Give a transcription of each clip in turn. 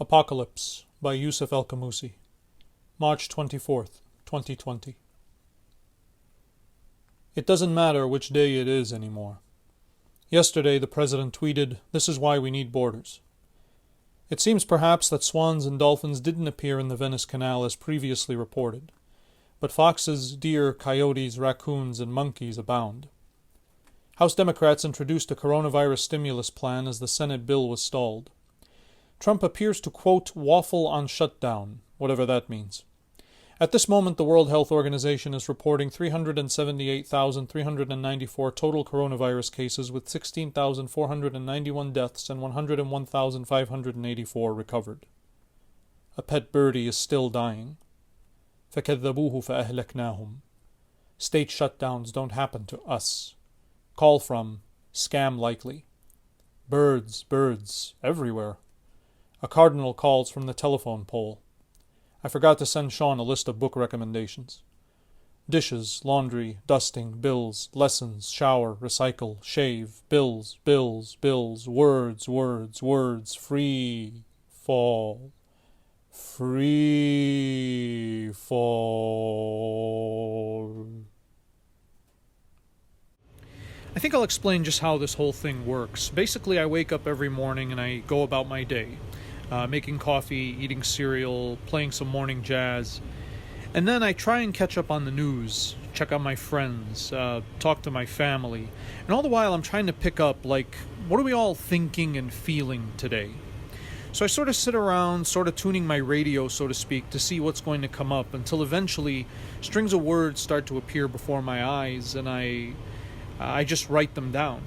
Apocalypse by Yousef Alqamoussi, March 24th, 2020. It doesn't matter which day it is anymore. Yesterday the president tweeted, "This is why we need borders." It seems perhaps that swans and dolphins didn't appear in the Venice Canal as previously reported, but foxes, deer, coyotes, raccoons, and monkeys abound. House Democrats introduced a coronavirus stimulus plan as the Senate bill was stalled. Trump appears to, quote, waffle on shutdown, whatever that means. At this moment, the World Health Organization is reporting 378,394 total coronavirus cases with 16,491 deaths and 101,584 recovered. A pet birdie is still dying. فَكَذَّبُوهُ فَأَهْلَكْنَاهُمْ. State shutdowns don't happen to us. Call from, scam likely. Birds, everywhere. A cardinal calls from the telephone pole. I forgot to send Sean a list of book recommendations. Dishes, laundry, dusting, bills, lessons, shower, recycle, shave, bills, words, free fall. I think I'll explain just how this whole thing works. Basically, I wake up every morning and I go about my day. Making coffee, eating cereal, playing some morning jazz. And then I try and catch up on the news, check on my friends, talk to my family. And all the while I'm trying to pick up, what are we all thinking and feeling today? So I sort of sit around, sort of tuning my radio, so to speak, to see what's going to come up until eventually strings of words start to appear before my eyes and I just write them down.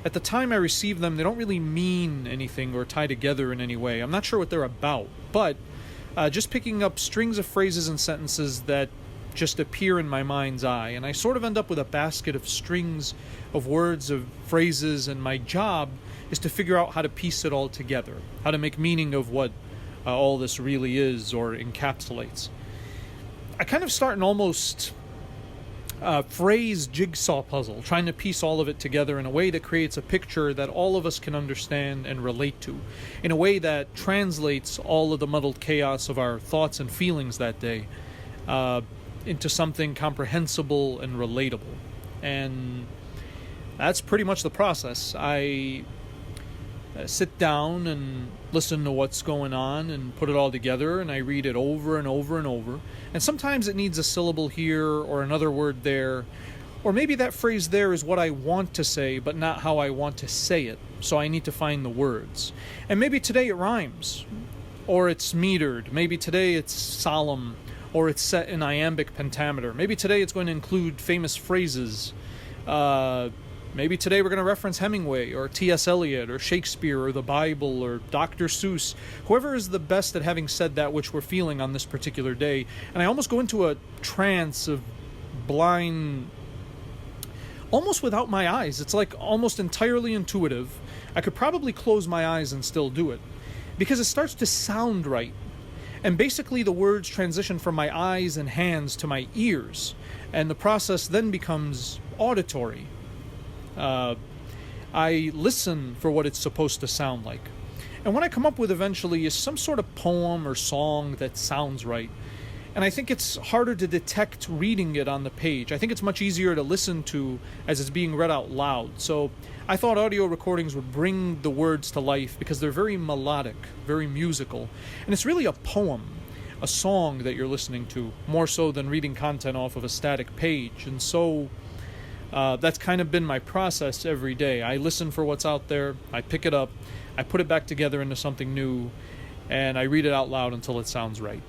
At the time I receive them, they don't really mean anything or tie together in any way. I'm not sure what they're about, but just picking up strings of phrases and sentences that just appear in my mind's eye. And I sort of end up with a basket of strings of words, of phrases, and my job is to figure out how to piece it all together, how to make meaning of what all this really is or encapsulates. I kind of start an almost phrase jigsaw puzzle, trying to piece all of it together in a way that creates a picture that all of us can understand and relate to, in a way that translates all of the muddled chaos of our thoughts and feelings that day into something comprehensible and relatable. And that's pretty much the process. I sit down and listen to what's going on and put it all together, and I read it over and over and over. And sometimes it needs a syllable here or another word there, or maybe that phrase there is what I want to say but not how I want to say it, so I need to find the words. And maybe today it rhymes, or it's metered. Maybe today it's solemn, or it's set in iambic pentameter. Maybe today it's going to include famous phrases. Maybe today we're going to reference Hemingway or T.S. Eliot or Shakespeare or the Bible or Dr. Seuss, whoever is the best at having said that which we're feeling on this particular day. And I almost go into a trance of blind, almost without my eyes. It's like almost entirely intuitive. I could probably close my eyes and still do it because it starts to sound right. And basically the words transition from my eyes and hands to my ears, and the process then becomes auditory. I listen for what it's supposed to sound like. And what I come up with eventually is some sort of poem or song that sounds right. And I think it's harder to detect reading it on the page. I think it's much easier to listen to as it's being read out loud. So I thought audio recordings would bring the words to life because they're very melodic, very musical. And it's really a poem, a song that you're listening to, more so than reading content off of a static page. And so that's kind of been my process every day. I listen for what's out there, I pick it up, I put it back together into something new, and I read it out loud until it sounds right.